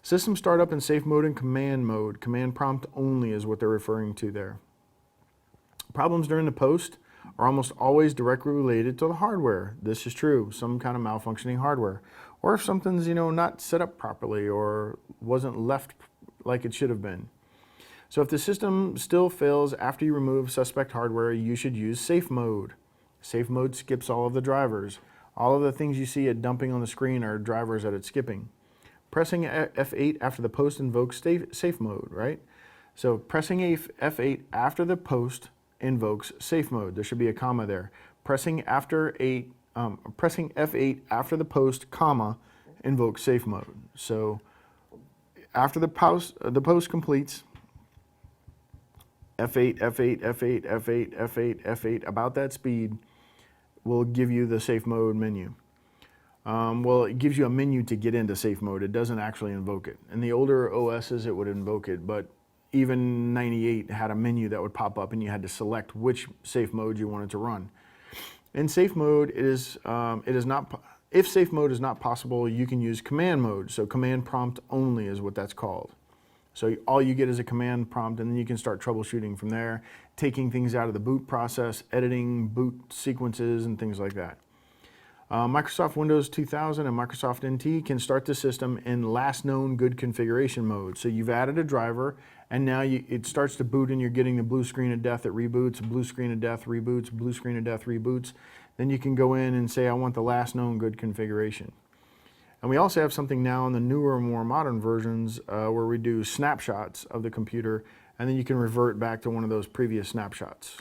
System startup in safe mode and command mode. Command prompt only is what they're referring to there. Problems during the post are almost always directly related to the hardware. This is true, some kind of malfunctioning hardware. Or if something's, not set up properly or wasn't left like it should have been. So if the system still fails after you remove suspect hardware, you should use safe mode. Safe mode skips all of the drivers. All of the things you see it dumping on the screen are drivers that it's skipping. Pressing F8 after the post invokes safe mode, right? So pressing F8 after the post invokes safe mode. There should be a comma there. Pressing F8 after the post, comma, invokes safe mode. So after the post completes, F8, F8, F8, F8, F8, F8, about that speed will give you the safe mode menu. Well, it gives you a menu to get into safe mode. It doesn't actually invoke it. In the older OSs, it would invoke it, but even 98 had a menu that would pop up and you had to select which safe mode you wanted to run. In safe mode, if safe mode is not possible, you can use command mode. So command prompt only is what that's called. So all you get is a command prompt, and then you can start troubleshooting from there, taking things out of the boot process, editing boot sequences and things like that. Microsoft Windows 2000 and Microsoft NT can start the system in last known good configuration mode. So you've added a driver, and now it starts to boot, and you're getting the blue screen of death that reboots, blue screen of death reboots, blue screen of death reboots. Then you can go in and say, I want the last known good configuration. And we also have something now in the newer, more modern versions where we do snapshots of the computer, and then you can revert back to one of those previous snapshots.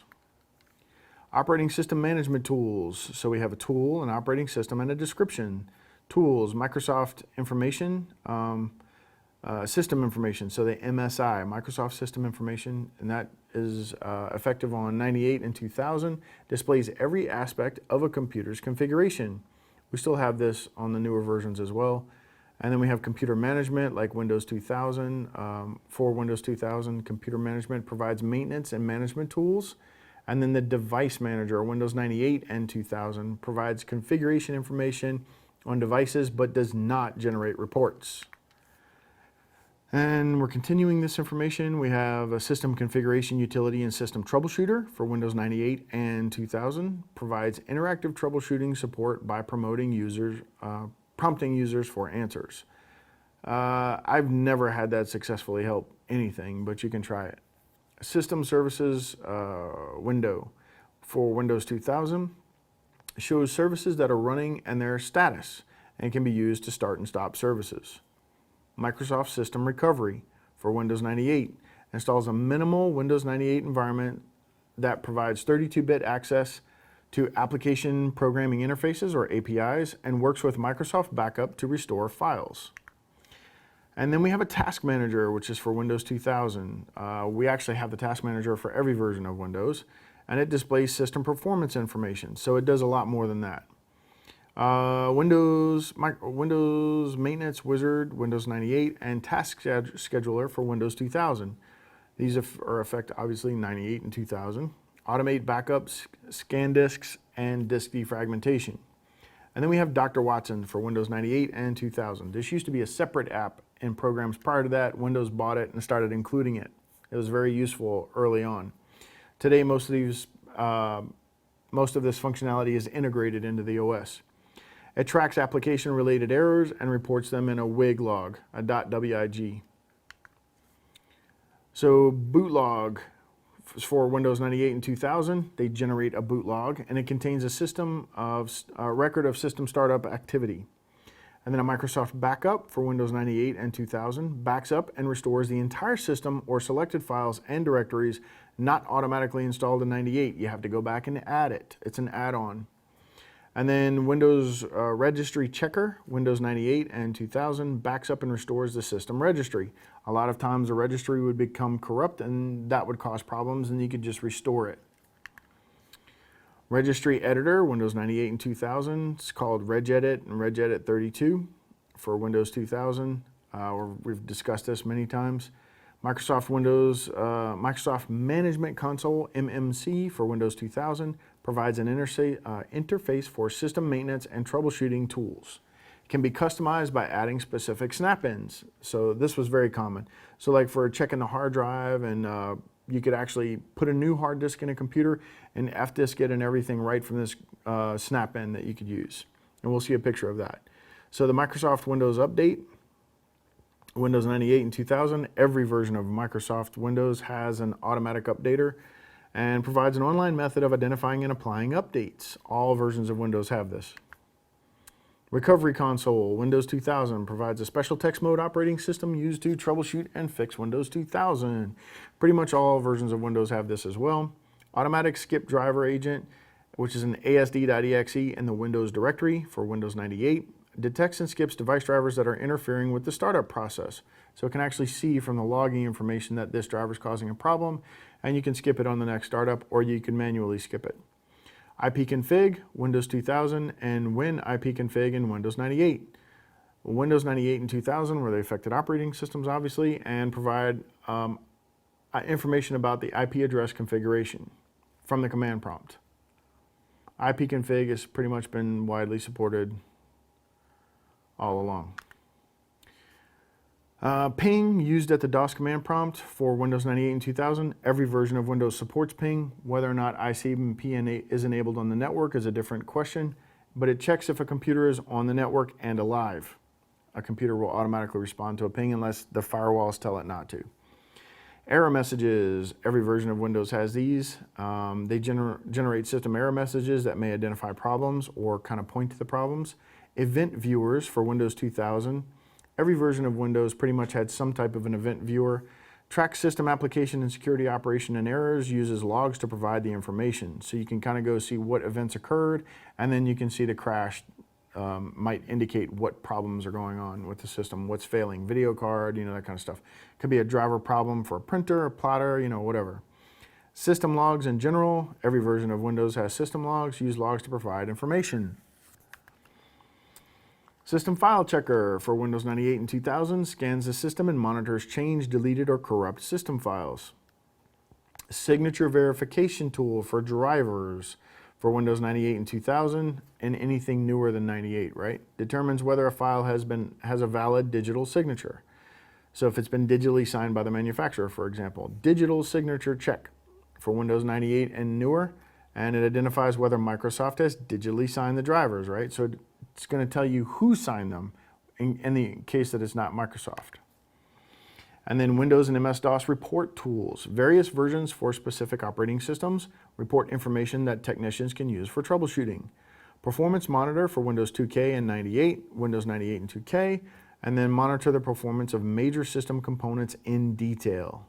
Operating system management tools. So we have a tool, an operating system, and a description. Tools, Microsoft information, system information. So the MSI, Microsoft System Information, and that is effective on 98 and 2000, displays every aspect of a computer's configuration. We still have this on the newer versions as well. And then we have computer management like Windows 2000. For Windows 2000, computer management provides maintenance and management tools. And then the device manager, Windows 98 and 2000, provides configuration information on devices but does not generate reports. And we're continuing this information. We have a system configuration utility and system troubleshooter for Windows 98 and 2000, provides interactive troubleshooting support by prompting users for answers. I've never had that successfully help anything, but you can try it. System services window for Windows 2000 shows services that are running and their status, and can be used to start and stop services. Microsoft System Recovery for Windows 98 installs a minimal Windows 98 environment that provides 32-bit access to application programming interfaces or APIs and works with Microsoft Backup to restore files. And then we have a task manager, which is for Windows 2000. We actually have the task manager for every version of Windows, and it displays system performance information, so it does a lot more than that. Windows Maintenance Wizard, Windows 98, and Task Scheduler for Windows 2000. These are affect obviously 98 and 2000. Automate backups, scan disks, and disk defragmentation. And then we have Dr. Watson for Windows 98 and 2000. This used to be a separate app in programs prior to that. Windows bought it and started including it. It was very useful early on. Today, most of this functionality is integrated into the OS. It tracks application-related errors and reports them in a WIG log, a .wig. So boot log for Windows 98 and 2000, they generate a boot log, and it contains a record of system startup activity. And then a Microsoft Backup for Windows 98 and 2000 backs up and restores the entire system or selected files and directories not automatically installed in 98. You have to go back and add it. It's an add-on. And then Windows Registry Checker, Windows 98 and 2000, backs up and restores the system registry. A lot of times the registry would become corrupt and that would cause problems, and you could just restore it. Registry Editor, Windows 98 and 2000, it's called regedit and regedit 32 for Windows 2000. We've discussed this many times. Microsoft Microsoft Management Console, MMC, for Windows 2000 provides an interface for system maintenance and troubleshooting tools. It can be customized by adding specific snap-ins. So this was very common. So like for checking the hard drive, and you could actually put a new hard disk in a computer and F-disk it and everything right from this snap-in that you could use. And we'll see a picture of that. So the Microsoft Windows Update, Windows 98 and 2000, every version of Microsoft Windows has an automatic updater and provides an online method of identifying and applying updates. All versions of Windows have this. Recovery Console, Windows 2000, provides a special text mode operating system used to troubleshoot and fix Windows 2000. Pretty much all versions of Windows have this as well. Automatic Skip Driver Agent, which is an ASD.exe in the Windows directory for Windows 98. Detects and skips device drivers that are interfering with the startup process. So it can actually see from the logging information that this driver is causing a problem, and you can skip it on the next startup, or you can manually skip it. ipconfig, Windows 2000, and WinIPconfig in Windows 98. Windows 98 and 2000 were the affected operating systems, obviously, and provide information about the IP address configuration from the command prompt. ipconfig has pretty much been widely supported all along. Ping, used at the DOS command prompt for Windows 98 and 2000. Every version of Windows supports ping. Whether or not ICMP is enabled on the network is a different question, but it checks if a computer is on the network and alive. A computer will automatically respond to a ping unless the firewalls tell it not to. Error messages, every version of Windows has these. They generate system error messages that may identify problems or kind of point to the problems. Event viewers for Windows 2000. Every version of Windows pretty much had some type of an event viewer. Tracks system application and security operation and errors, uses logs to provide the information. So you can kind of go see what events occurred, and then you can see the crash might indicate what problems are going on with the system, what's failing, video card, that kind of stuff. Could be a driver problem for a printer, a plotter, whatever. System logs in general, every version of Windows has system logs, use logs to provide information. System File Checker for Windows 98 and 2000 scans the system and monitors changed, deleted, or corrupt system files. Signature Verification Tool for drivers for Windows 98 and 2000 and anything newer than 98, right? Determines whether a file has a valid digital signature. So if it's been digitally signed by the manufacturer, for example, digital signature check for Windows 98 and newer, and it identifies whether Microsoft has digitally signed the drivers, right? So it's going to tell you who signed them in the case that it's not Microsoft. And then Windows and MS-DOS report tools, various versions for specific operating systems, report information that technicians can use for troubleshooting. Performance monitor for Windows 2K and 98, Windows 98 and 2K, and then monitor the performance of major system components in detail.